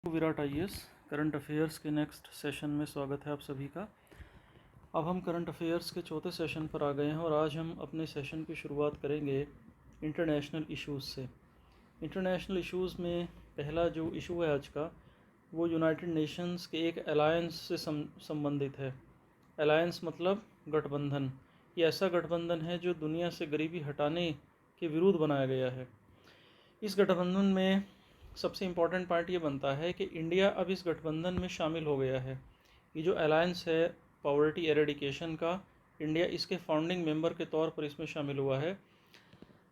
Virat IAS current affairs के next session में स्वागत है आप सभी का। अब हम करंट अफेयर्स के चौथे सेशन पर आ गए हैं और आज हम अपने सेशन की शुरुआत करेंगे इंटरनेशनल इश्यूज़ से। इंटरनेशनल इश्यूज़ में पहला जो इशू है आज का वो यूनाइटेड नेशंस के एक अलायंस से संबंधित है। अलायंस मतलब गठबंधन। ये ऐसा गठबंधन है जो दुनिया से गरीबी हटाने के विरुद्ध बनाया गया है। इस गठबंधन में सबसे इम्पॉर्टेंट पार्ट ये बनता है कि इंडिया अब इस गठबंधन में शामिल हो गया है। ये जो अलायंस है पॉवर्टी एरेडिकेशन का, इंडिया इसके फाउंडिंग मेंबर के तौर पर इसमें शामिल हुआ है।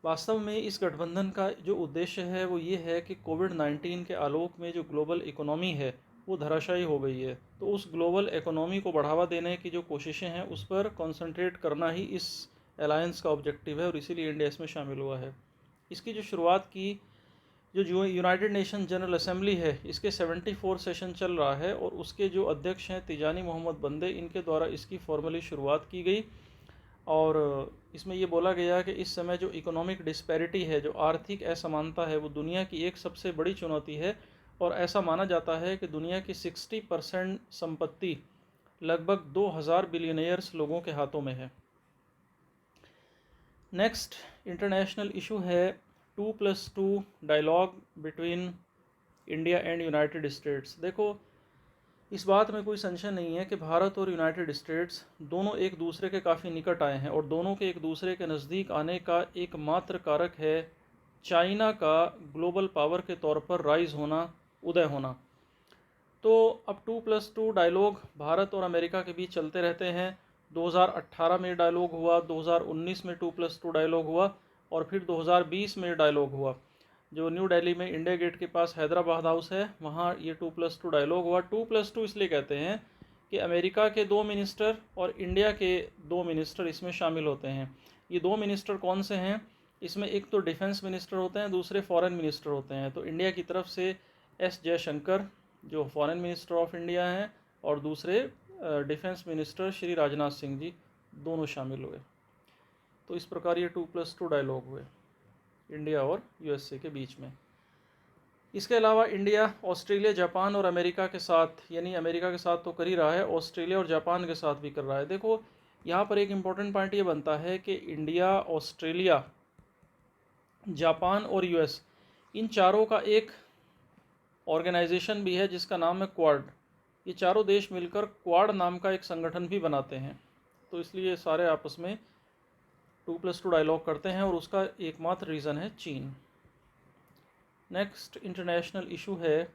वास्तव में इस गठबंधन का जो उद्देश्य है वो ये है कि कोविड-19 के आलोक में जो ग्लोबल इकोनॉमी है वो धराशायी हो गई है, तो उस ग्लोबल इकोनॉमी को बढ़ावा देने की जो कोशिशें हैं उस पर कंसंट्रेट करना ही इस अलायंस का ऑब्जेक्टिव है और इसीलिए इंडिया इसमें शामिल हुआ है। इसकी जो शुरुआत की जो यूनाइटेड नेशन जनरल असेंबली है इसके 74 सेशन चल रहा है और उसके जो अध्यक्ष हैं तिजानी मोहम्मद बंदे, इनके द्वारा इसकी फॉर्मली शुरुआत की गई। और इसमें ये बोला गया कि इस समय जो इकोनॉमिक डिस्पैरिटी है, जो आर्थिक असमानता है, वो दुनिया की एक सबसे बड़ी चुनौती है और ऐसा माना जाता है कि दुनिया की 60% संपत्ति लगभग 2000 बिलियनियर्स लोगों के हाथों में है। नेक्स्ट इंटरनेशनल इशू है 2+2 dialogue between India and United States. देखो, इस बात में कोई संशय नहीं है कि भारत और यूनाइटेड स्टेट्स दोनों एक दूसरे के काफ़ी निकट आए हैं और दोनों के एक दूसरे के नज़दीक आने का एकमात्र कारक है चाइना का ग्लोबल पावर के तौर पर राइज होना, उदय होना। तो अब 2+2 डायलॉग भारत और अमेरिका के बीच चलते रहते हैं। 2018 में डायलॉग हुआ, 2019 में 2+2 डायलॉग हुआ और फिर 2020 में डायलॉग हुआ। जो न्यू दिल्ली में इंडिया गेट के पास हैदराबाद हाउस है, वहाँ ये 2+2 डायलॉग हुआ। 2+2 इसलिए कहते हैं कि अमेरिका के 2 मिनिस्टर और इंडिया के 2 मिनिस्टर इसमें शामिल होते हैं। ये 2 मिनिस्टर कौन से हैं? इसमें एक तो डिफेंस मिनिस्टर होते हैं, दूसरे फॉरेन मिनिस्टर होते हैं। तो इंडिया की तरफ से एस जयशंकर जो फॉरेन मिनिस्टर ऑफ इंडिया हैं और दूसरे डिफेंस मिनिस्टर श्री राजनाथ सिंह जी, दोनों शामिल हुए। तो इस प्रकार ये 2+2 डायलॉग हुए इंडिया और यूएसए के बीच में। इसके अलावा इंडिया ऑस्ट्रेलिया, जापान और अमेरिका के साथ, यानी अमेरिका के साथ तो कर ही रहा है, ऑस्ट्रेलिया और जापान के साथ भी कर रहा है। देखो, यहाँ पर एक इम्पॉर्टेंट पॉइंट ये बनता है कि इंडिया, ऑस्ट्रेलिया, जापान और यूएस, इन चारों का एक ऑर्गेनाइजेशन भी है जिसका नाम है क्वाड। ये चारों देश मिलकर क्वाड नाम का एक संगठन भी बनाते हैं। तो इसलिए सारे आपस में 2+2 डायलॉग करते हैं और उसका एकमात्र रीज़न है चीन। नेक्स्ट इंटरनेशनल इशू है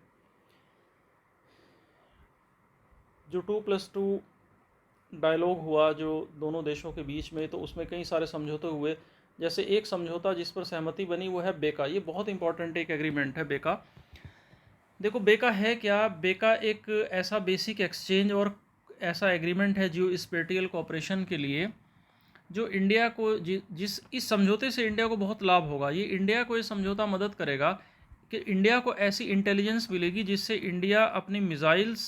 जो 2+2 डायलॉग हुआ जो दोनों देशों के बीच में, तो उसमें कई सारे समझौते हुए। जैसे एक समझौता जिस पर सहमति बनी वो है बेका। ये बहुत इंपॉर्टेंट एक एग्रीमेंट है बेका। देखो, बेका है क्या? बेका एक ऐसा बेसिक एक्सचेंज और ऐसा एग्रीमेंट है जियो स्पेटियल कोऑपरेशन के लिए, जो इंडिया को जिस इस समझौते से इंडिया को बहुत लाभ होगा। ये इंडिया को ये समझौता मदद करेगा कि इंडिया को ऐसी इंटेलिजेंस मिलेगी जिससे इंडिया अपनी मिसाइल्स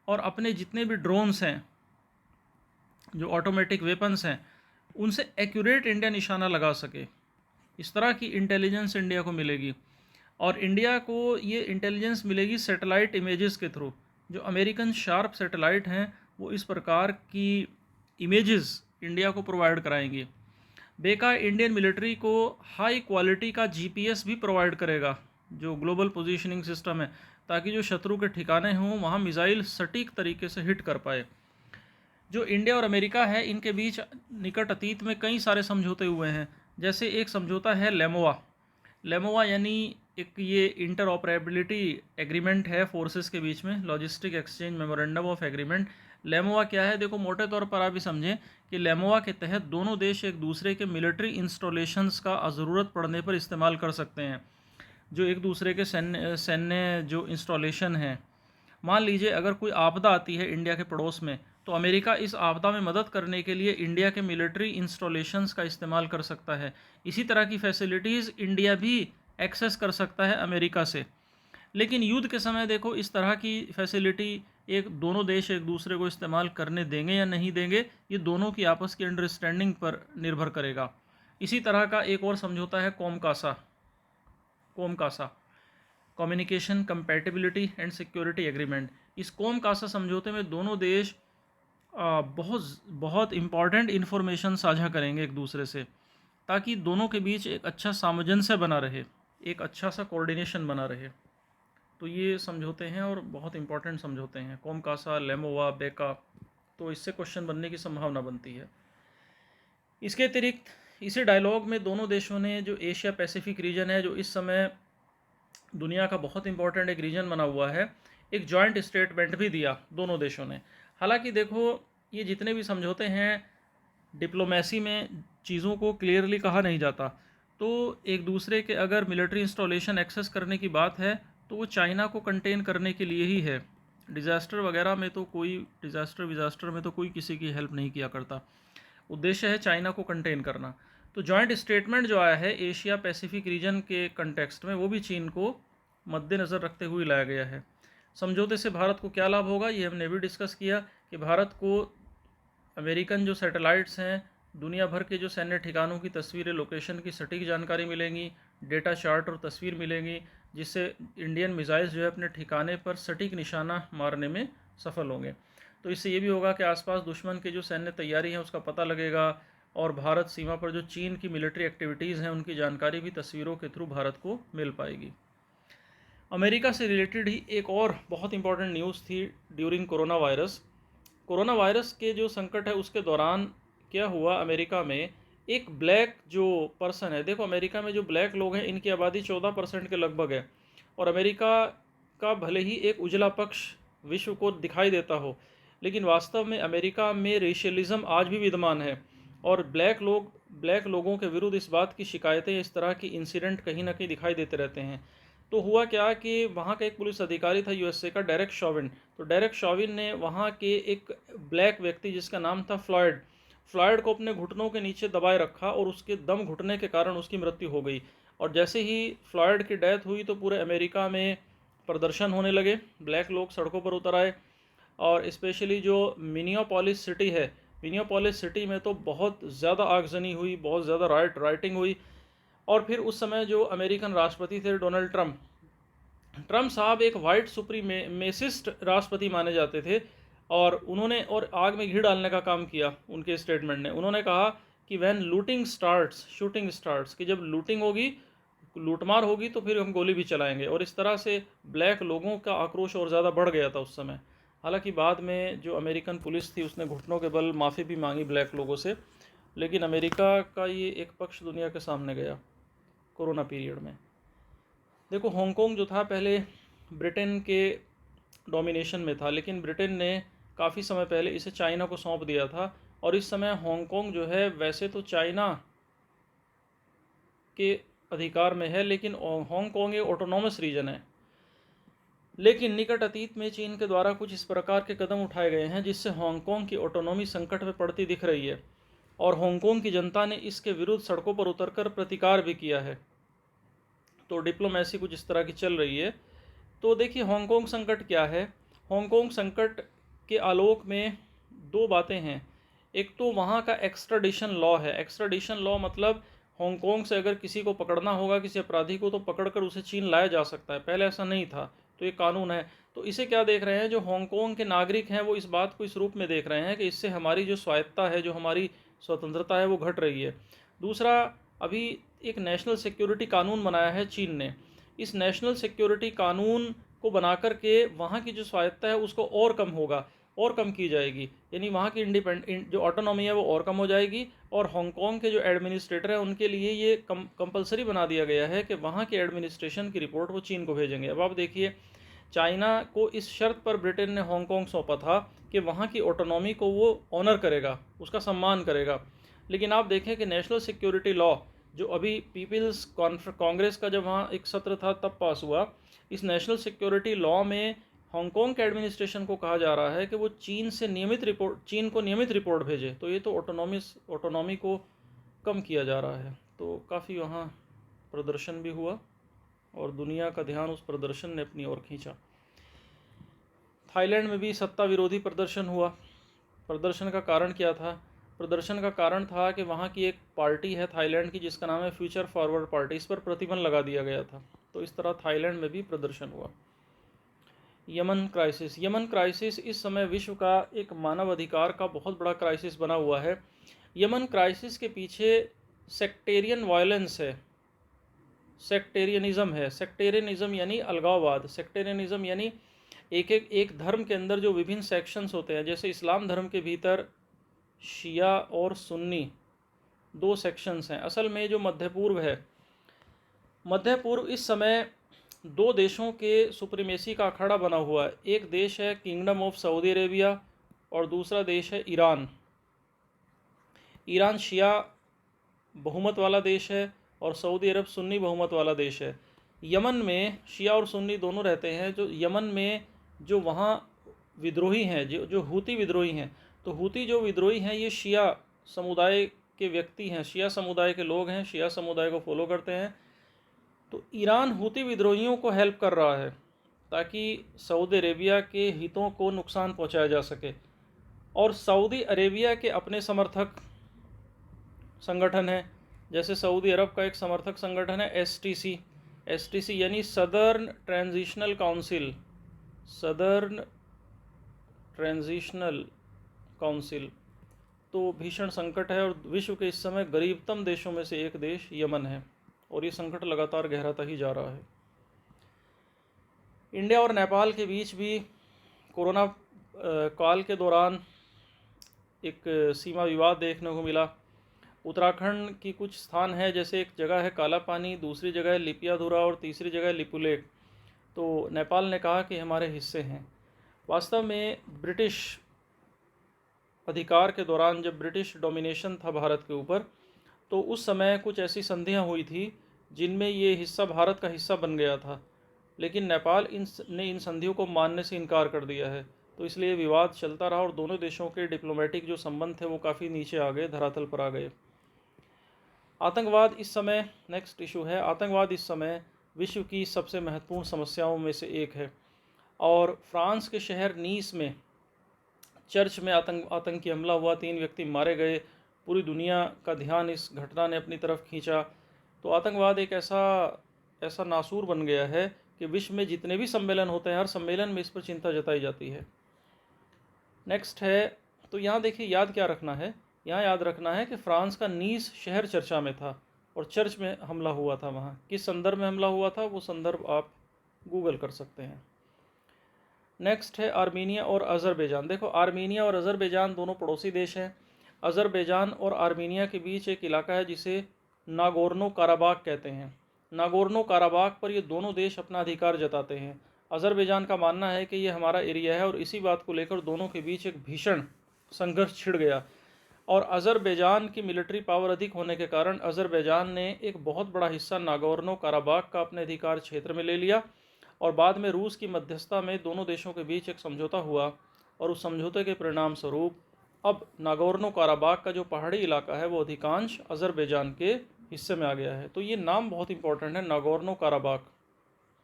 और अपने जितने भी ड्रोन्स हैं, जो ऑटोमेटिक वेपन्स हैं, उनसे एक्यूरेट इंडिया निशाना लगा सके। इस तरह की इंटेलिजेंस इंडिया को मिलेगी और इंडिया को ये इंटेलिजेंस मिलेगी सैटेलाइट इमेजेस के थ्रू। जो अमेरिकन शार्प सैटेलाइट हैं वो इस प्रकार की इमेजेस इंडिया को प्रोवाइड कराएंगे। बेका इंडियन मिलिट्री को हाई क्वालिटी का जीपीएस भी प्रोवाइड करेगा, जो ग्लोबल पोजीशनिंग सिस्टम है, ताकि जो शत्रु के ठिकाने हों वहाँ मिसाइल सटीक तरीके से हिट कर पाए। जो इंडिया और अमेरिका है इनके बीच निकट अतीत में कई सारे समझौते हुए हैं। जैसे एक समझौता है लेमोआ। लेमोआ यानी एक ये इंटर ऑपरेबिलिटी एग्रीमेंट है फोर्सेस के बीच में, logistic exchange memorandum of agreement. LEMOA क्या है? देखो, मोटे तौर पर आप ही समझें कि लेमोआ के तहत दोनों देश एक दूसरे के मिलिट्री इंस्टॉलेशंस का ज़रूरत पड़ने पर इस्तेमाल कर सकते हैं। जो एक दूसरे के सैन्य जो इंस्टॉलेशन है, मान लीजिए अगर कोई आपदा आती है इंडिया के पड़ोस में, तो अमेरिका इस आपदा में मदद करने के लिए इंडिया के मिलिट्री इंस्टॉलेशंस का इस्तेमाल कर सकता है। इसी तरह की फैसिलिटीज़ इंडिया भी एक्सेस कर सकता है अमेरिका से। लेकिन युद्ध के समय देखो, इस तरह की फैसिलिटी एक दोनों देश एक दूसरे को इस्तेमाल करने देंगे या नहीं देंगे, ये दोनों की आपस की अंडरस्टैंडिंग पर निर्भर करेगा। इसी तरह का एक और समझौता है COMCASA. Communication compatibility and security agreement. इस कोम कासा समझौते में दोनों देश बहुत बहुत इम्पॉर्टेंट इन्फॉर्मेशन साझा करेंगे एक दूसरे से, ताकि दोनों के बीच एक अच्छा सामंजस्य बना रहे, एक अच्छा सा कोऑर्डिनेशन बना रहे। तो ये समझौते हैं और बहुत इंपॉर्टेंट समझौते हैं, कोम कासा, लेमोवा, बेका। तो इससे क्वेश्चन बनने की संभावना बनती है। इसके अतिरिक्त इसी डायलॉग में दोनों देशों ने जो एशिया पैसिफिक रीजन है, जो इस समय दुनिया का बहुत इंपॉर्टेंट एक रीजन बना हुआ है, एक जॉइंट स्टेटमेंट भी दिया दोनों देशों ने। हालांकि देखो, ये जितने भी समझौते हैं, डिप्लोमेसी में चीज़ों को क्लियरली कहा नहीं जाता। तो एक दूसरे के अगर मिलिट्री इंस्टॉलेशन एक्सेस करने की बात है, तो वो चाइना को कंटेन करने के लिए ही है। डिज़ास्टर वगैरह में तो कोई डिज़ास्टर में तो कोई किसी की हेल्प नहीं किया करता। उद्देश्य है चाइना को कंटेन करना। तो जॉइंट स्टेटमेंट जो आया है एशिया पैसिफिक रीजन के कंटेक्स्ट में, वो भी चीन को मद्देनज़र रखते हुए लाया गया है। समझौते से भारत को क्या लाभ होगा, ये हमने भी डिस्कस किया कि भारत को अमेरिकन जो सैटेलाइट्स हैं, दुनिया भर के जो सैन्य ठिकानों की तस्वीरें, लोकेशन की सटीक जानकारी मिलेंगी, डेटा चार्ट और तस्वीर मिलेंगी, जिससे इंडियन मिसाइल्स जो है अपने ठिकाने पर सटीक निशाना मारने में सफल होंगे। तो इससे ये भी होगा कि आसपास दुश्मन की जो सैन्य तैयारी है उसका पता लगेगा, और भारत सीमा पर जो चीन की मिलिट्री एक्टिविटीज़ हैं उनकी जानकारी भी तस्वीरों के थ्रू भारत को मिल पाएगी। अमेरिका से रिलेटेड ही एक और बहुत इंपॉर्टेंट न्यूज़ थी ड्यूरिंग कोरोना वायरस के जो संकट है उसके दौरान क्या हुआ, अमेरिका में एक ब्लैक जो पर्सन है, देखो अमेरिका में जो ब्लैक लोग हैं इनकी आबादी 14% के लगभग है, और अमेरिका का भले ही एक उजला पक्ष विश्व को दिखाई देता हो, लेकिन वास्तव में अमेरिका में रेशियलिज्म आज भी विद्यमान है, और ब्लैक लोगों के विरुद्ध इस बात की शिकायतें, इस तरह की इंसिडेंट कहीं ना कहीं दिखाई देते रहते हैं। तो हुआ क्या कि वहाँ का एक पुलिस अधिकारी था यूएसए का, डेरेक शॉविन। तो डेरेक शॉविन ने वहाँ के एक ब्लैक व्यक्ति जिसका नाम था फ्लॉयड को अपने घुटनों के नीचे दबाए रखा, और उसके दम घुटने के कारण उसकी मृत्यु हो गई। और जैसे ही फ्लॉयड की डेथ हुई तो पूरे अमेरिका में प्रदर्शन होने लगे, ब्लैक लोग सड़कों पर उतर आए, और स्पेशली जो मिनियापोलिस सिटी है, मिनियापोलिस सिटी में तो बहुत ज़्यादा आगजनी हुई, बहुत ज़्यादा राइटिंग हुई। और फिर उस समय जो अमेरिकन राष्ट्रपति थे डोनाल्ड ट्रम्प साहब एक वाइट सुप्रीमेसिस्ट राष्ट्रपति माने जाते थे, और उन्होंने और आग में घी डालने का काम किया उनके स्टेटमेंट ने। उन्होंने कहा कि when looting starts shooting starts, कि जब लूटिंग होगी, लूटमार होगी, तो फिर हम गोली भी चलाएंगे। और इस तरह से ब्लैक लोगों का आक्रोश और ज़्यादा बढ़ गया था उस समय। हालांकि बाद में जो अमेरिकन पुलिस थी उसने घुटनों के बल माफ़ी भी मांगी ब्लैक लोगों से, लेकिन अमेरिका का ये एक पक्ष दुनिया के सामने गया कोरोना पीरियड में। देखो, हांगकांग जो था पहले ब्रिटेन के डोमिनेशन में था, लेकिन ब्रिटेन ने काफ़ी समय पहले इसे चाइना को सौंप दिया था, और इस समय हांगकांग जो है वैसे तो चाइना के अधिकार में है, लेकिन हांगकांग एक ऑटोनॉमस रीजन है। लेकिन निकट अतीत में चीन के द्वारा कुछ इस प्रकार के कदम उठाए गए हैं जिससे हांगकांग की ऑटोनॉमी संकट में पड़ती दिख रही है, और हांगकांग की जनता ने इसके विरुद्ध सड़कों पर उतरकर प्रतिकार भी किया है। तो डिप्लोमेसी कुछ इस तरह की चल रही है। तो देखिए, हांगकांग संकट क्या है। हांगकांग संकट के आलोक में दो बातें हैं। एक तो वहाँ का एक्स्ट्राडिशन लॉ है। एक्स्ट्राडिशन लॉ मतलब हांगकांग से अगर किसी को पकड़ना होगा, किसी अपराधी को, तो पकड़कर उसे चीन लाया जा सकता है। पहले ऐसा नहीं था, तो ये कानून है। तो इसे क्या देख रहे हैं, जो हांगकांग के नागरिक हैं वो इस बात को इस रूप में देख रहे हैं कि इससे हमारी जो स्वायत्ता है, जो हमारी स्वतंत्रता है, वो घट रही है। दूसरा, अभी एक नेशनल सिक्योरिटी कानून बनाया है चीन ने। इस नेशनल सिक्योरिटी कानून को बना करके वहाँ की जो स्वायत्ता है उसको और कम होगा, और कम की जाएगी, यानी वहाँ की जो ऑटोनॉमी है वो और कम हो जाएगी। और हांगकांग के जो एडमिनिस्ट्रेटर हैं उनके लिए ये कंपलसरी बना दिया गया है कि वहाँ के एडमिनिस्ट्रेशन की रिपोर्ट वो चीन को भेजेंगे। अब आप देखिए, चाइना को इस शर्त पर ब्रिटेन ने हांगकांग सौंपा था कि वहाँ की ऑटोनॉमी को वो ऑनर करेगा, उसका सम्मान करेगा। लेकिन आप देखें कि नेशनल सिक्योरिटी लॉ जो अभी पीपल्स कांग्रेस का जब वहाँ एक सत्र था तब पास हुआ, इस नेशनल सिक्योरिटी लॉ में हांगकांग के एडमिनिस्ट्रेशन को कहा जा रहा है कि वो चीन को नियमित रिपोर्ट भेजे। तो ये तो ऑटोनॉमी को कम किया जा रहा है। तो काफ़ी वहाँ प्रदर्शन भी हुआ, और दुनिया का ध्यान उस प्रदर्शन ने अपनी ओर खींचा। थाईलैंड में भी सत्ता विरोधी प्रदर्शन हुआ। प्रदर्शन का कारण क्या था? प्रदर्शन का कारण था कि वहाँ की एक पार्टी है थाईलैंड की जिसका नाम है फ्यूचर फॉरवर्ड पार्टी, इस पर प्रतिबंध लगा दिया गया था। तो इस तरह थाईलैंड में भी प्रदर्शन हुआ। यमन क्राइसिस इस समय विश्व का एक मानव अधिकार का बहुत बड़ा क्राइसिस बना हुआ है। यमन क्राइसिस के पीछे सेक्टेरियन वायलेंस है, सेक्टेरियनिज्म यानी अलगाववाद। सेक्टेरियनिज्म यानी एक धर्म के अंदर जो विभिन्न सेक्शंस होते हैं, जैसे इस्लाम धर्म के भीतर शिया और सुन्नी दो सेक्शंस हैं। असल में जो मध्य पूर्व इस समय दो देशों के सुप्रीमेसी का अखाड़ा बना हुआ है। एक देश है किंगडम ऑफ सऊदी अरेबिया और दूसरा देश है ईरान। ईरान शिया बहुमत वाला देश है और सऊदी अरब सुन्नी बहुमत वाला देश है। यमन में शिया और सुन्नी दोनों रहते हैं। जो यमन में जो वहाँ विद्रोही हैं, जो हूती विद्रोही हैं, तो हूती जो विद्रोही हैं ये शिया समुदाय के व्यक्ति हैं, शिया समुदाय के लोग हैं, शिया समुदाय को फॉलो करते हैं। तो ईरान हूती विद्रोहियों को हेल्प कर रहा है ताकि सऊदी अरेबिया के हितों को नुकसान पहुंचाया जा सके। और सऊदी अरेबिया के अपने समर्थक संगठन हैं, जैसे सऊदी अरब का एक समर्थक संगठन है एसटीसी यानी सदर्न ट्रांजिशनल काउंसिल। तो भीषण संकट है और विश्व के इस समय गरीबतम देशों में से एक देश यमन है और ये संकट लगातार गहराता ही जा रहा है। इंडिया और नेपाल के बीच भी कोरोना काल के दौरान एक सीमा विवाद देखने को मिला। उत्तराखंड की कुछ स्थान है, जैसे एक जगह है काला पानी, दूसरी जगह है लिपियाधुरा और तीसरी जगह है लिपुलेक। तो नेपाल ने कहा कि हमारे हिस्से हैं। वास्तव में ब्रिटिश अधिकार के दौरान, जब ब्रिटिश डोमिनेशन था भारत के ऊपर, तो उस समय कुछ ऐसी संधियां हुई थी जिनमें ये हिस्सा भारत का हिस्सा बन गया था, लेकिन नेपाल ने इन संधियों को मानने से इनकार कर दिया है। तो इसलिए विवाद चलता रहा और दोनों देशों के डिप्लोमेटिक जो संबंध थे वो काफ़ी नीचे आ गए, धरातल पर आ गए। आतंकवाद इस समय नेक्स्ट इशू है। आतंकवाद इस समय विश्व की सबसे महत्वपूर्ण समस्याओं में से एक है और फ्रांस के शहर नीस में चर्च में आतंकी हमला हुआ, 3 व्यक्ति मारे गए। पूरी दुनिया का ध्यान इस घटना ने अपनी तरफ खींचा। तो आतंकवाद एक ऐसा नासूर बन गया है कि विश्व में जितने भी सम्मेलन होते हैं, हर सम्मेलन में इस पर चिंता जताई जाती है। नेक्स्ट है, तो यहाँ देखिए याद क्या रखना है, यहाँ याद रखना है कि फ्रांस का नीस शहर चर्चा में था और चर्च में हमला हुआ था। वहाँ किस संदर्भ में हमला हुआ था वो संदर्भ आप गूगल कर सकते हैं। नेक्स्ट है आर्मीनिया और अज़रबैजान। देखो आर्मीनिया और अज़रबैजान दोनों पड़ोसी देश हैं। अज़रबैजान और आर्मीनिया के बीच एक इलाका है जिसे नागोर्नो काराबाग कहते हैं। नागोर्नो काराबाग पर ये दोनों देश अपना अधिकार जताते हैं। अज़रबैजान का मानना है कि ये हमारा एरिया है और इसी बात को लेकर दोनों के बीच एक भीषण संघर्ष छिड़ गया और अज़रबैजान की मिलिट्री पावर अधिक होने के कारण अज़रबैजान ने एक बहुत बड़ा हिस्सा नागोर्नो काराबाग का अपने अधिकार क्षेत्र में ले लिया और बाद में रूस की मध्यस्थता में दोनों देशों के बीच एक समझौता हुआ और उस समझौते के परिणाम स्वरूप अब नागोर्नो काराबाग का जो पहाड़ी इलाका है वो अधिकांश अज़रबैजान के हिस्से में आ गया है। तो ये नाम बहुत इंपॉर्टेंट है, नागोर्नो काराबाग,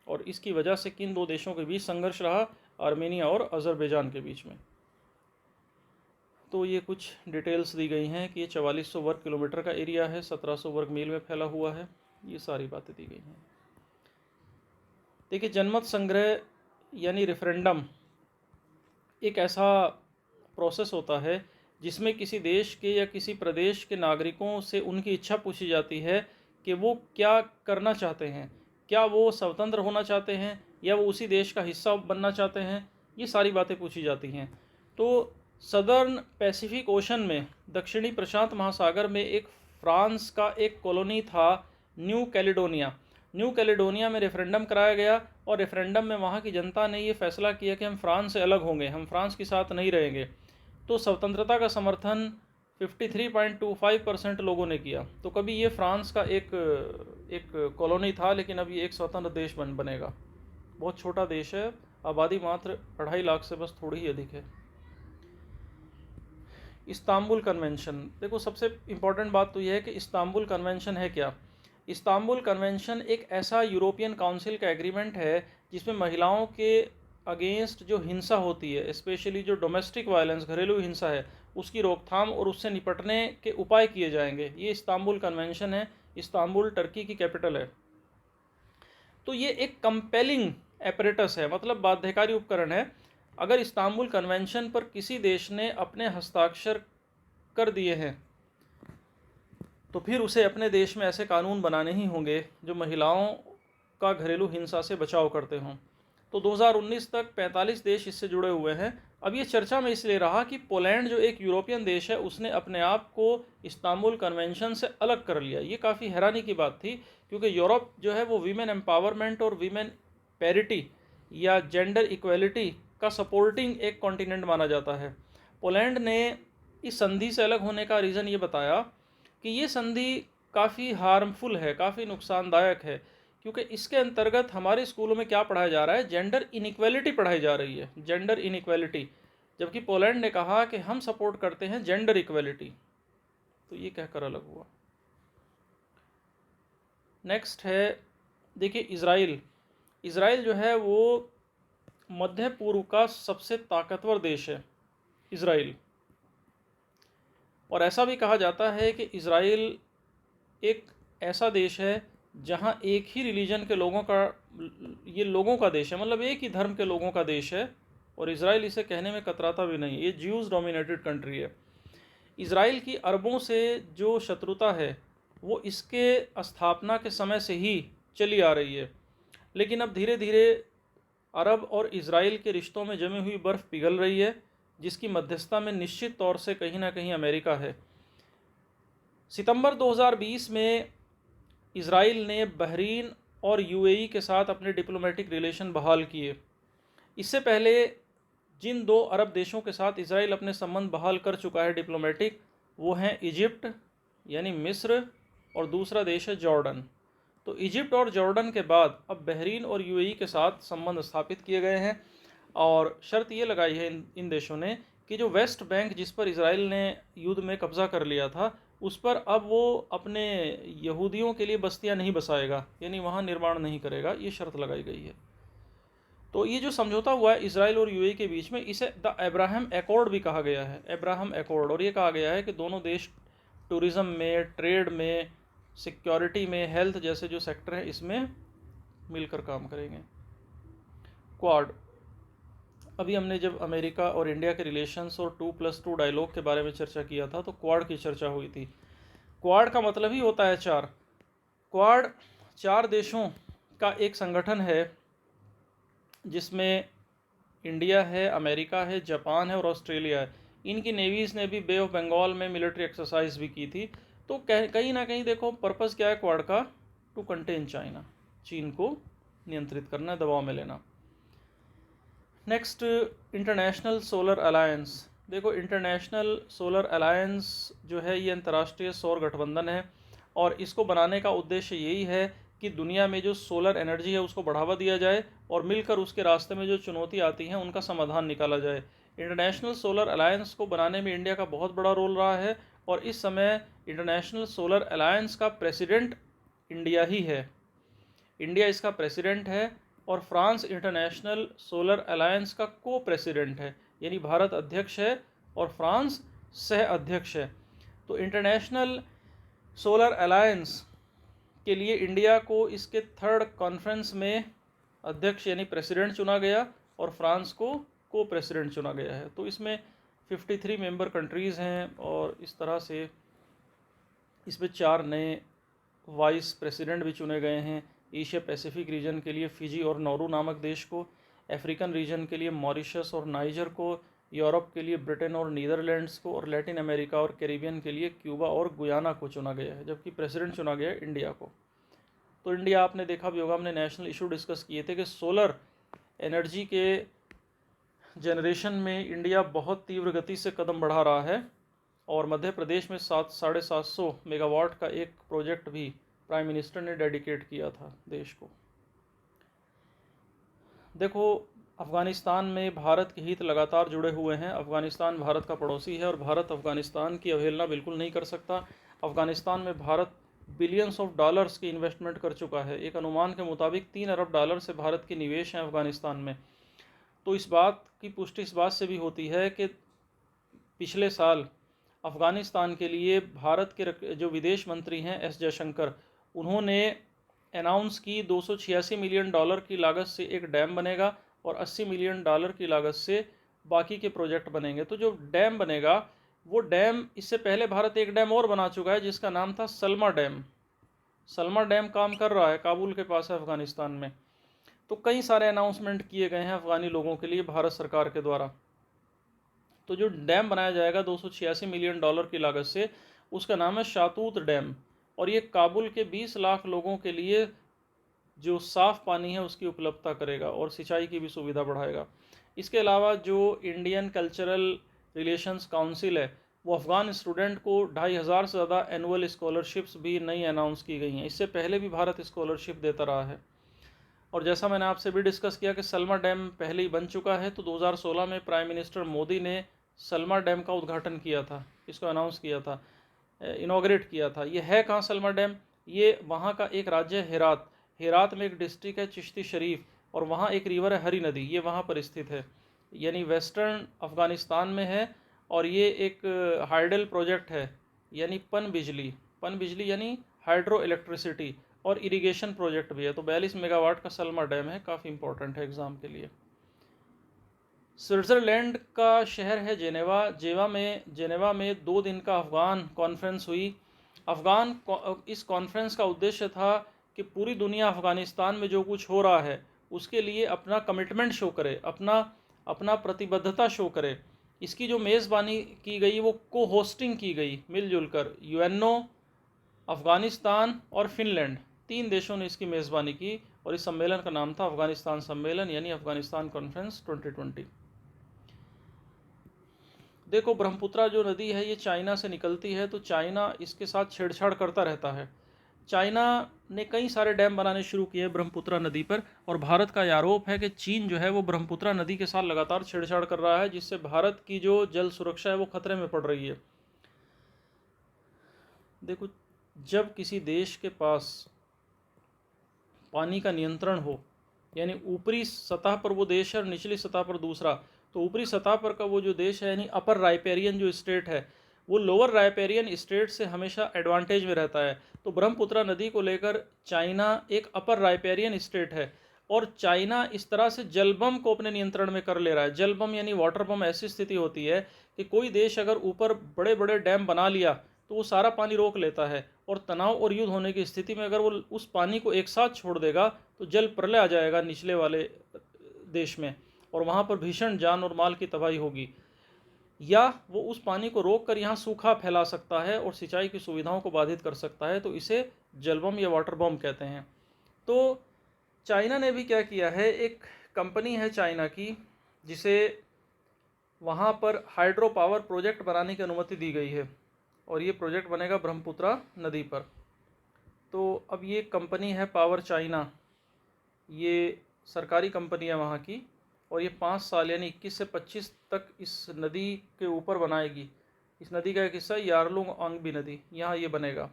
और इसकी वजह से किन दो देशों के बीच संघर्ष रहा, आर्मेनिया और अज़रबैजान के बीच में। तो ये कुछ डिटेल्स दी गई हैं कि ये 4400 वर्ग किलोमीटर का एरिया है, 1700 वर्ग मील में फैला हुआ है, ये सारी बातें दी गई हैं। देखिए जनमत संग्रह यानी रेफरेंडम एक ऐसा प्रोसेस होता है जिसमें किसी देश के या किसी प्रदेश के नागरिकों से उनकी इच्छा पूछी जाती है कि वो क्या करना चाहते हैं, क्या वो स्वतंत्र होना चाहते हैं या वो उसी देश का हिस्सा बनना चाहते हैं, ये सारी बातें पूछी जाती हैं। तो सदर्न पैसिफिक ओशन में, दक्षिणी प्रशांत महासागर में एक फ्रांस का एक कॉलोनी था न्यू कैलेडोनिया में रेफरेंडम कराया गया और रेफरेंडम में वहाँ की जनता ने ये फैसला किया कि हम फ्रांस से अलग होंगे, हम फ्रांस के साथ नहीं रहेंगे। तो स्वतंत्रता का समर्थन 53.25% लोगों ने किया। तो कभी ये फ्रांस का एक कॉलोनी था, लेकिन अब ये एक स्वतंत्र देश बनेगा। बहुत छोटा देश है, आबादी मात्र 2.5 लाख से बस थोड़ी ही अधिक है। इस्तांबुल कन्वेंशन, देखो सबसे इम्पॉर्टेंट बात तो यह है कि इस्तांबुल कन्वेंशन है क्या। इस्तांबुल कन्वेंशन एक ऐसा यूरोपियन काउंसिल का एग्रीमेंट है जिसमें महिलाओं के अगेंस्ट जो हिंसा होती है, स्पेशली जो डोमेस्टिक वायलेंस, घरेलू हिंसा है, उसकी रोकथाम और उससे निपटने के उपाय किए जाएंगे। ये इस्तांबुल कन्वेंशन है। इस्तांबुल टर्की की कैपिटल है। तो ये एक कंपेलिंग एपरेटस है, मतलब बाध्यकारी उपकरण है। अगर इस्तांबुल कन्वेंशन पर किसी देश ने अपने हस्ताक्षर कर दिए हैं तो फिर उसे अपने देश में ऐसे कानून बनाने ही होंगे जो महिलाओं का घरेलू हिंसा से बचाव करते हों। तो 2019 तक 45 देश इससे जुड़े हुए हैं। अब ये चर्चा में इसलिए रहा कि पोलैंड जो एक यूरोपियन देश है उसने अपने आप को इस्तांबुल कन्वेंशन से अलग कर लिया। ये काफ़ी हैरानी की बात थी, क्योंकि यूरोप जो है वो वीमेन एम्पावरमेंट और वीमेन पैरिटी या जेंडर इक्वलिटी का सपोर्टिंग एक कॉन्टिनेंट माना जाता है। पोलैंड ने इस संधि से अलग होने का रीज़न ये बताया कि ये संधि काफ़ी हार्मफुल है, काफ़ी नुकसानदायक है, क्योंकि इसके अंतर्गत हमारे स्कूलों में क्या पढ़ाया जा रहा है, जेंडर इनइक्वालिटी पढ़ाई जा रही है, जेंडर इनइक्वालिटी। जबकि पोलैंड ने कहा कि हम सपोर्ट करते हैं जेंडर इक्वालिटी। तो ये कहकर अलग हुआ। नेक्स्ट है, देखिए इज़राइल। इज़राइल जो है वो मध्य पूर्व का सबसे ताकतवर देश है, इज़राइल। और ऐसा भी कहा जाता है कि इज़राइल एक ऐसा देश है जहां एक ही रिलीजन के लोगों का, ये लोगों का देश है, मतलब एक ही धर्म के लोगों का देश है। और इज़राइल इसे कहने में कतराता भी नहीं, ये ज्यूज़ डोमिनेटेड कंट्री है। इज़राइल की अरबों से जो शत्रुता है वो इसके स्थापना के समय से ही चली आ रही है। लेकिन अब धीरे धीरे अरब और इज़राइल के रिश्तों में जमी हुई बर्फ़ पिघल रही है, जिसकी मध्यस्थता में निश्चित तौर से कहीं ना कहीं अमेरिका है। सितंबर 2020 में इज़राइल ने बहरीन और यूएई के साथ अपने डिप्लोमेटिक रिलेशन बहाल किए। इससे पहले जिन दो अरब देशों के साथ इज़राइल अपने संबंध बहाल कर चुका है डिप्लोमेटिक, वो हैं इजिप्ट यानी मिस्र, और दूसरा देश है जॉर्डन। तो इजिप्ट और जॉर्डन के बाद अब बहरीन और यूएई के साथ संबंध स्थापित किए गए हैं। और शर्त ये लगाई है इन देशों ने कि जो वेस्ट बैंक जिस पर इज़राइल ने युद्ध में कब्ज़ा कर लिया था, उस पर अब वो अपने यहूदियों के लिए बस्तियां नहीं बसाएगा, यानी वहाँ निर्माण नहीं करेगा, ये शर्त लगाई गई है। तो ये जो समझौता हुआ है इज़राइल और यूएई के बीच में, इसे द अब्राहम एकॉर्ड भी कहा गया है, अब्राहम एकॉर्ड। और ये कहा गया है कि दोनों देश टूरिज़्म में, ट्रेड में, सिक्योरिटी में, हेल्थ जैसे जो सेक्टर हैं इसमें मिलकर काम करेंगे। क्वाड, अभी हमने जब अमेरिका और इंडिया के रिलेशंस और 2+2 डायलॉग के बारे में चर्चा किया था तो क्वाड की चर्चा हुई थी। क्वाड का मतलब ही होता है चार। क्वाड 4 देशों का एक संगठन है जिसमें इंडिया है, अमेरिका है, जापान है और ऑस्ट्रेलिया है। इनकी नेवीज़ ने भी बे ऑफ बंगाल में मिलिट्री एक्सरसाइज भी की थी। तो कहीं ना कहीं देखो पर्पज़ क्या है क्वाड का, टू कंटेन चाइना, चीन को नियंत्रित करना, दबाव में लेना। Next, international solar alliance. देखो इंटरनेशनल सोलर अलायंस जो है ये अंतर्राष्ट्रीय सौर गठबंधन है, और इसको बनाने का उद्देश्य यही है कि दुनिया में जो सोलर एनर्जी है उसको बढ़ावा दिया जाए और मिलकर उसके रास्ते में जो चुनौती आती हैं उनका समाधान निकाला जाए। इंटरनेशनल सोलर अलायंस को बनाने में इंडिया का बहुत बड़ा रोल रहा है, और इस समय इंटरनेशनल सोलर अलायंस का प्रेसिडेंट इंडिया ही है। इंडिया इसका प्रेसिडेंट है, और फ्रांस इंटरनेशनल सोलर अलायंस का को प्रेसिडेंट है, यानी भारत अध्यक्ष है और फ्रांस सह अध्यक्ष है। तो इंटरनेशनल सोलर अलायंस के लिए इंडिया को इसके 3rd कॉन्फ्रेंस में अध्यक्ष यानी प्रेसिडेंट चुना गया, और फ्रांस को प्रेसिडेंट चुना गया है। तो इसमें 53 मेंबर कंट्रीज़ हैं, और इस तरह से इसमें 4 नए वाइस प्रेसिडेंट भी चुने गए हैं। एशिया पैसिफिक रीजन के लिए फिजी और नौरू नामक देश को, अफ्रीकन रीजन के लिए मॉरिशस और नाइजर को, यूरोप के लिए ब्रिटेन और नीदरलैंड्स को, और लैटिन अमेरिका और कैरिबियन के लिए क्यूबा और गुयाना को चुना गया है। जबकि प्रेसिडेंट चुना गया है इंडिया को। तो इंडिया, आपने देखा भी होगा, हमने नेशनल इशू डिस्कस किए थे कि सोलर एनर्जी के जनरेशन में इंडिया बहुत तीव्र गति से कदम बढ़ा रहा है, और मध्य प्रदेश में 750 मेगावाट का एक प्रोजेक्ट भी प्राइम मिनिस्टर ने डेडिकेट किया था देश को। देखो अफ़गानिस्तान में भारत के हित लगातार जुड़े हुए हैं। अफ़गानिस्तान भारत का पड़ोसी है, और भारत अफ़गानिस्तान की अवहेलना बिल्कुल नहीं कर सकता। अफ़गानिस्तान में भारत बिलियंस ऑफ डॉलर्स की इन्वेस्टमेंट कर चुका है। एक अनुमान के मुताबिक 3 अरब डॉलर से भारत के निवेश हैं अफ़गानिस्तान में। तो इस बात की पुष्टि इस बात से भी होती है कि पिछले साल अफ़गानिस्तान के लिए भारत के जो विदेश मंत्री हैं एस जयशंकर, उन्होंने अनाउंस की, $286 मिलियन की लागत से एक डैम बनेगा और $80 मिलियन की लागत से बाकी के प्रोजेक्ट बनेंगे। तो जो डैम बनेगा वो डैम, इससे पहले भारत एक डैम और बना चुका है जिसका नाम था सलमा डैम। सलमा डैम काम कर रहा है, काबुल के पास है अफगानिस्तान में। तो कई सारे अनाउंसमेंट किए गए हैं अफगानी लोगों के लिए भारत सरकार के द्वारा। तो जो डैम बनाया जाएगा $286 मिलियन की लागत से, उसका नाम है शातूत डैम, और ये काबुल के 20 लाख लोगों के लिए जो साफ़ पानी है उसकी उपलब्धता करेगा और सिंचाई की भी सुविधा बढ़ाएगा। इसके अलावा जो इंडियन कल्चरल रिलेशंस काउंसिल है, वो अफ़गान स्टूडेंट को 2500 से ज़्यादा एनुअल स्कॉलरशिप्स भी नई अनाउंस की गई हैं। इससे पहले भी भारत स्कॉलरशिप देता रहा है। और जैसा मैंने आपसे भी डिस्कस किया कि सलमा डैम पहले ही बन चुका है, तो 2016 में प्राइम मिनिस्टर मोदी ने सलमा डैम का उद्घाटन किया था, इसको अनाउंस किया था, इनॉग्रेट किया था। ये है कहाँ सलमा डैम? ये वहाँ का एक राज्य है हेरात। हेरात में एक डिस्ट्रिक्ट है चिश्ती शरीफ, और वहाँ एक रिवर है हरी नदी, ये वहाँ पर स्थित है, यानी वेस्टर्न अफ़गानिस्तान में है। और ये एक हाइडल प्रोजेक्ट है, यानी पन बिजली यानी हाइड्रो इलेक्ट्रिसिटी, और इरिगेशन प्रोजेक्ट भी है। तो 42 मेगावाट का सलमा डैम है, काफ़ी इंपॉर्टेंट है एग्ज़ाम के लिए। स्विट्ज़रलैंड का शहर है जेनेवा। जेनेवा में 2 दिन का अफ़गान कॉन्फ्रेंस हुई। इस कॉन्फ्रेंस का उद्देश्य था कि पूरी दुनिया अफ़गानिस्तान में जो कुछ हो रहा है उसके लिए अपना कमिटमेंट शो करे, अपना प्रतिबद्धता शो करे। इसकी जो मेज़बानी की गई वो को होस्टिंग की गई मिलजुल कर, यूएनओ, अफ़गानिस्तान और फिनलैंड, 3 देशों ने इसकी मेज़बानी की, और इस सम्मेलन का नाम था अफ़गानिस्तान सम्मेलन, यानी अफ़गानिस्तान कॉन्फ्रेंस 2020। देखो, ब्रह्मपुत्रा जो नदी है ये चाइना से निकलती है, तो चाइना इसके साथ छेड़छाड़ करता रहता है। चाइना ने कई सारे डैम बनाने शुरू किए ब्रह्मपुत्रा नदी पर, और भारत का आरोप है कि चीन जो है वो ब्रह्मपुत्रा नदी के साथ लगातार छेड़छाड़ कर रहा है, जिससे भारत की जो जल सुरक्षा है वो खतरे में पड़ रही है। देखो, जब किसी देश के पास पानी का नियंत्रण हो, यानी ऊपरी सतह पर वो देश है और निचली सतह पर दूसरा, तो ऊपरी सतह पर का वो जो देश है यानी अपर राइपेरियन जो स्टेट है, वो लोअर राइपेरियन स्टेट से हमेशा एडवांटेज में रहता है। तो ब्रह्मपुत्रा नदी को लेकर चाइना एक अपर राइपेरियन स्टेट है, और चाइना इस तरह से जलबम को अपने नियंत्रण में कर ले रहा है। जलबम यानी वाटर बम ऐसी स्थिति होती है कि कोई देश अगर ऊपर बड़े बड़े डैम बना लिया तो वो सारा पानी रोक लेता है, और तनाव और युद्ध होने की स्थिति में अगर वो उस पानी को एक साथ छोड़ देगा तो जल प्रलय आ जाएगा निचले वाले देश में, और वहाँ पर भीषण जान और माल की तबाही होगी। या वो उस पानी को रोक कर यहाँ सूखा फैला सकता है और सिंचाई की सुविधाओं को बाधित कर सकता है, तो इसे जलबम या वाटर बम कहते हैं। तो चाइना ने भी क्या किया है, एक कंपनी है चाइना की जिसे वहाँ पर हाइड्रो पावर प्रोजेक्ट बनाने की अनुमति दी गई है, और ये प्रोजेक्ट बनेगा ब्रह्मपुत्रा नदी पर। तो अब ये कंपनी है पावर चाइना, ये सरकारी कंपनी है वहाँ की, और ये 5 साल यानी 21 से 25 तक इस नदी के ऊपर बनाएगी। इस नदी का एक हिस्सा यारलुंग आंगबी नदी, यहाँ ये बनेगा।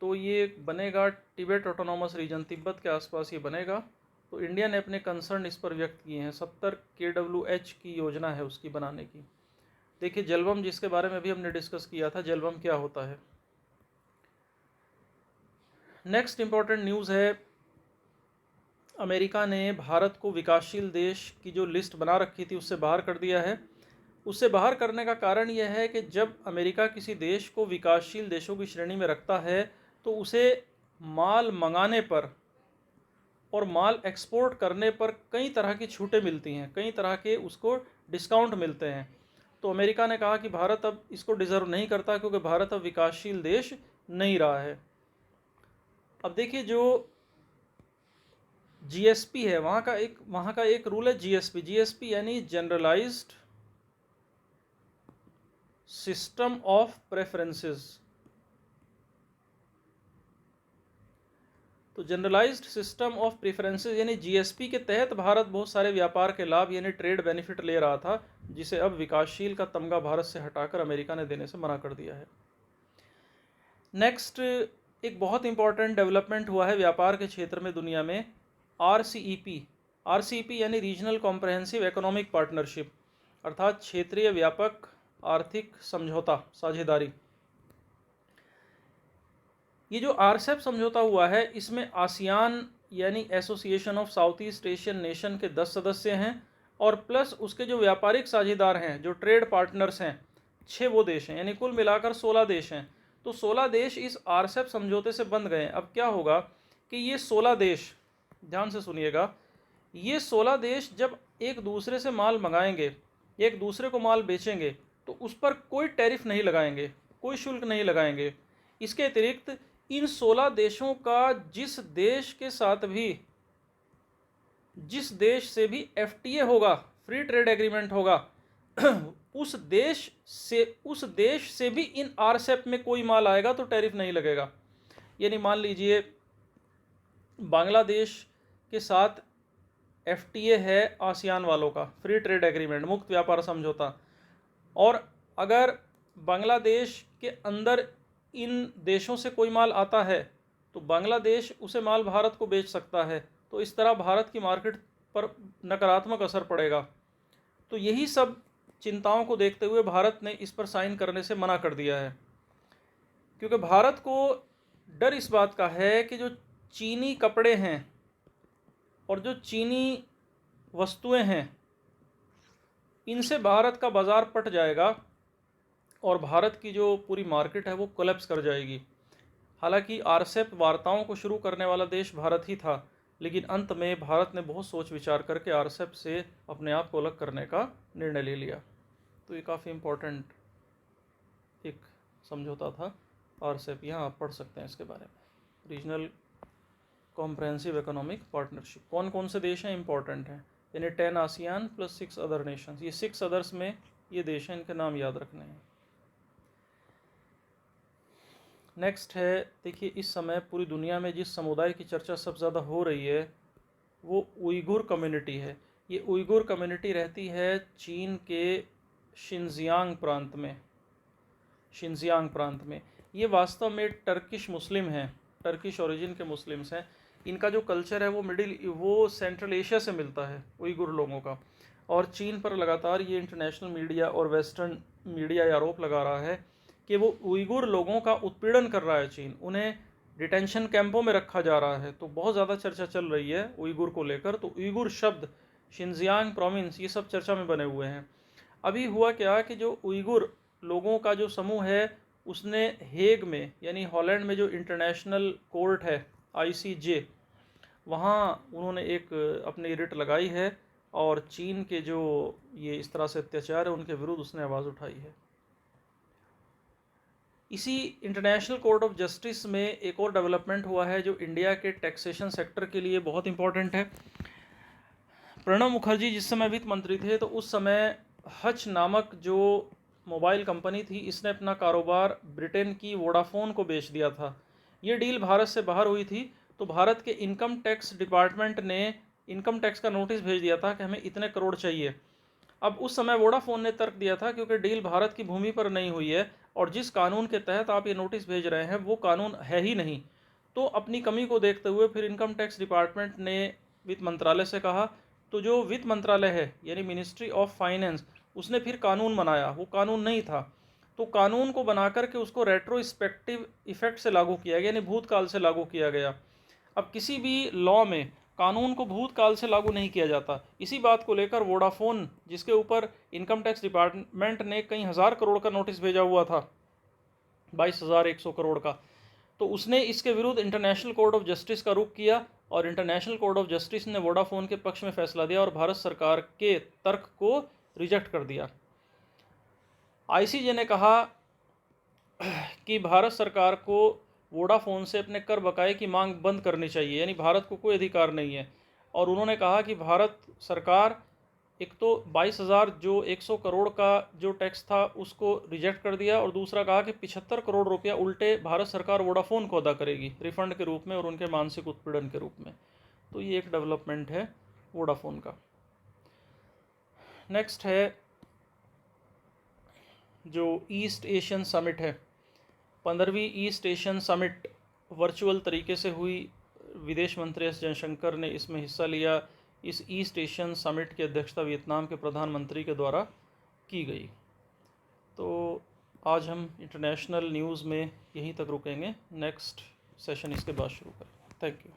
तो ये बनेगा तिब्बत ऑटोनॉमस रीजन, तिब्बत के आसपास ये बनेगा। तो इंडिया ने अपने कंसर्न इस पर व्यक्त किए हैं। 70 KWH की योजना है उसकी बनाने की। देखिए, जलबम जिसके बारे में भी हमने डिस्कस किया था, जलबम क्या होता है। नेक्स्ट इंपॉर्टेंट न्यूज़ है, अमेरिका ने भारत को विकासशील देश की जो लिस्ट बना रखी थी उससे बाहर कर दिया है। उससे बाहर करने का कारण यह है कि जब अमेरिका किसी देश को विकासशील देशों की श्रेणी में रखता है तो उसे माल मंगाने पर और माल एक्सपोर्ट करने पर कई तरह की छूटें मिलती हैं, कई तरह के उसको डिस्काउंट मिलते हैं। तो अमेरिका ने कहा कि भारत अब इसको डिज़र्व नहीं करता, क्योंकि भारत अब विकासशील देश नहीं रहा है। अब देखिए, जो जीएसपी है वहाँ का एक रूल है जीएसपी यानी जनरलाइज्ड सिस्टम ऑफ प्रेफरेंसेस। तो जनरलाइज्ड सिस्टम ऑफ प्रेफरेंसेस यानी जीएसपी के तहत भारत बहुत सारे व्यापार के लाभ यानी ट्रेड बेनिफिट ले रहा था, जिसे अब विकासशील का तमगा भारत से हटाकर अमेरिका ने देने से मना कर दिया है। नेक्स्ट, एक बहुत इंपॉर्टेंट डेवलपमेंट हुआ है व्यापार के क्षेत्र में दुनिया में, आरसीईपी यानी रीजनल कॉम्प्रहेंसिव इकोनॉमिक पार्टनरशिप, अर्थात क्षेत्रीय व्यापक आर्थिक समझौता साझेदारी। ये जो आरसेप समझौता हुआ है इसमें आसियान यानी association of south east Asian nation के 10 सदस्य हैं और प्लस उसके जो व्यापारिक साझेदार हैं, जो ट्रेड पार्टनर्स हैं, 6 वो देश हैं, यानी कुल मिलाकर 16 देश हैं। तो 16 देश इस आरसेप समझौते से बंध गए। अब क्या होगा कि ये 16 देश, ध्यान से सुनिएगा, ये 16 देश जब एक दूसरे से माल मंगाएंगे, एक दूसरे को माल बेचेंगे, तो उस पर कोई टैरिफ नहीं लगाएंगे, कोई शुल्क नहीं लगाएंगे। इसके अतिरिक्त इन 16 देशों का जिस देश से भी एफटीए होगा, फ्री ट्रेड एग्रीमेंट होगा, उस देश से भी इन आरसेप में कोई माल आएगा तो टैरिफ नहीं लगेगा। यानी मान लीजिए बांग्लादेश के साथ एफटीए है आसियान वालों का, फ्री ट्रेड एग्रीमेंट, मुक्त व्यापार समझौता, और अगर बांग्लादेश के अंदर इन देशों से कोई माल आता है तो बांग्लादेश उसे माल भारत को बेच सकता है। तो इस तरह भारत की मार्केट पर नकारात्मक असर पड़ेगा। तो यही सब चिंताओं को देखते हुए भारत ने इस पर साइन करने से मना कर दिया है, क्योंकि भारत को डर इस बात का है कि जो चीनी कपड़े हैं और जो चीनी वस्तुएं हैं, इनसे भारत का बाज़ार पट जाएगा और भारत की जो पूरी मार्केट है वो कोलैप्स कर जाएगी। हालांकि आरसेप वार्ताओं को शुरू करने वाला देश भारत ही था, लेकिन अंत में भारत ने बहुत सोच विचार करके आरसेप से अपने आप को अलग करने का निर्णय ले लिया। तो ये काफ़ी इम्पोर्टेंट एक समझौता था आरसेप, यहाँ आप पढ़ सकते हैं इसके बारे में। रीजनल कॉम्प्रहेंसिव इकोनॉमिक पार्टनरशिप, कौन कौन से देश हैं इंपॉर्टेंट हैं, यानी 10 आसियान प्लस 6 अदर नेशंस, ये 6 अदर्स में ये देश हैं, इनके नाम याद रखने हैं। नेक्स्ट है, देखिए इस समय पूरी दुनिया में जिस समुदाय की चर्चा सबसे ज़्यादा हो रही है वो उइगुर कम्युनिटी है। ये उइगुर कम्युनिटी रहती है चीन के शिनजियांग प्रांत में। ये वास्तव में टर्किश मुस्लिम हैं, टर्किश ओरिजिन के मुस्लिम्स हैं। इनका जो कल्चर है वो सेंट्रल एशिया से मिलता है उइगुर लोगों का। और चीन पर लगातार ये इंटरनेशनल मीडिया और वेस्टर्न मीडिया आरोप लगा रहा है कि वो उइगुर लोगों का उत्पीड़न कर रहा है चीन, उन्हें डिटेंशन कैंपों में रखा जा रहा है। तो बहुत ज़्यादा चर्चा चल रही है उइगुर को लेकर। तो उइगुर शब्द, शिनजियांग प्रोविंस, ये सब चर्चा में बने हुए हैं। अभी हुआ क्या कि जो उइगुर लोगों का जो समूह है उसने हेग में, यानी हॉलैंड में जो इंटरनेशनल कोर्ट है ICJ, वहाँ उन्होंने एक अपनी रिट लगाई है और चीन के जो ये इस तरह से अत्याचार है उनके विरुद्ध उसने आवाज़ उठाई है। इसी इंटरनेशनल कोर्ट ऑफ जस्टिस में एक और डेवलपमेंट हुआ है जो इंडिया के टैक्सेशन सेक्टर के लिए बहुत इंपॉर्टेंट है। प्रणब मुखर्जी जिस समय वित्त मंत्री थे तो उस समय हच नामक जो मोबाइल कंपनी थी, इसने अपना कारोबार ब्रिटेन की वोडाफोन को बेच दिया था। ये डील भारत से बाहर हुई थी, तो भारत के इनकम टैक्स डिपार्टमेंट ने इनकम टैक्स का नोटिस भेज दिया था कि हमें इतने करोड़ चाहिए। अब उस समय वोडाफोन ने तर्क दिया था क्योंकि डील भारत की भूमि पर नहीं हुई है और जिस कानून के तहत आप ये नोटिस भेज रहे हैं वो कानून है ही नहीं। तो अपनी कमी को देखते हुए फिर इनकम टैक्स डिपार्टमेंट ने वित्त मंत्रालय से कहा, तो जो वित्त मंत्रालय है यानी मिनिस्ट्री ऑफ फाइनेंस, उसने फिर कानून बनाया, वो कानून नहीं था। तो कानून को बना करके उसको रेट्रोस्पेक्टिव इफेक्ट से लागू किया गया, यानी भूतकाल से लागू किया गया। अब किसी भी लॉ में कानून को भूतकाल से लागू नहीं किया जाता। इसी बात को लेकर वोडाफोन, जिसके ऊपर इनकम टैक्स डिपार्टमेंट ने कई हज़ार करोड़ का नोटिस भेजा हुआ था, 22,100 करोड़ का, तो उसने इसके विरुद्ध इंटरनेशनल कोर्ट ऑफ जस्टिस का रुख किया और इंटरनेशनल कोर्ट ऑफ जस्टिस ने वोडाफोन के पक्ष में फैसला दिया और भारत सरकार के तर्क को रिजेक्ट कर दिया। ICJ ने कहा कि भारत सरकार को वोडाफोन से अपने कर बकाये की मांग बंद करनी चाहिए, यानी भारत को कोई अधिकार नहीं है। और उन्होंने कहा कि भारत सरकार एक तो 22,000 जो 100 करोड़ का जो टैक्स था उसको रिजेक्ट कर दिया, और दूसरा कहा कि 75 करोड़ रुपया उल्टे भारत सरकार वोडाफोन को अदा करेगी रिफंड के रूप में और उनके मानसिक उत्पीड़न के रूप में। तो ये एक डेवलपमेंट है वोडाफोन का। नेक्स्ट है जो ईस्ट एशियन समिट है, 15वीं ईस्ट एशियन समिट वर्चुअल तरीके से हुई। विदेश मंत्री एस जयशंकर ने इसमें हिस्सा लिया। इस ईस्ट एशियन समिट की अध्यक्षता वियतनाम के प्रधानमंत्री के द्वारा की गई। तो आज हम इंटरनेशनल न्यूज़ में यहीं तक रुकेंगे। नेक्स्ट सेशन इसके बाद शुरू करें। Thank you.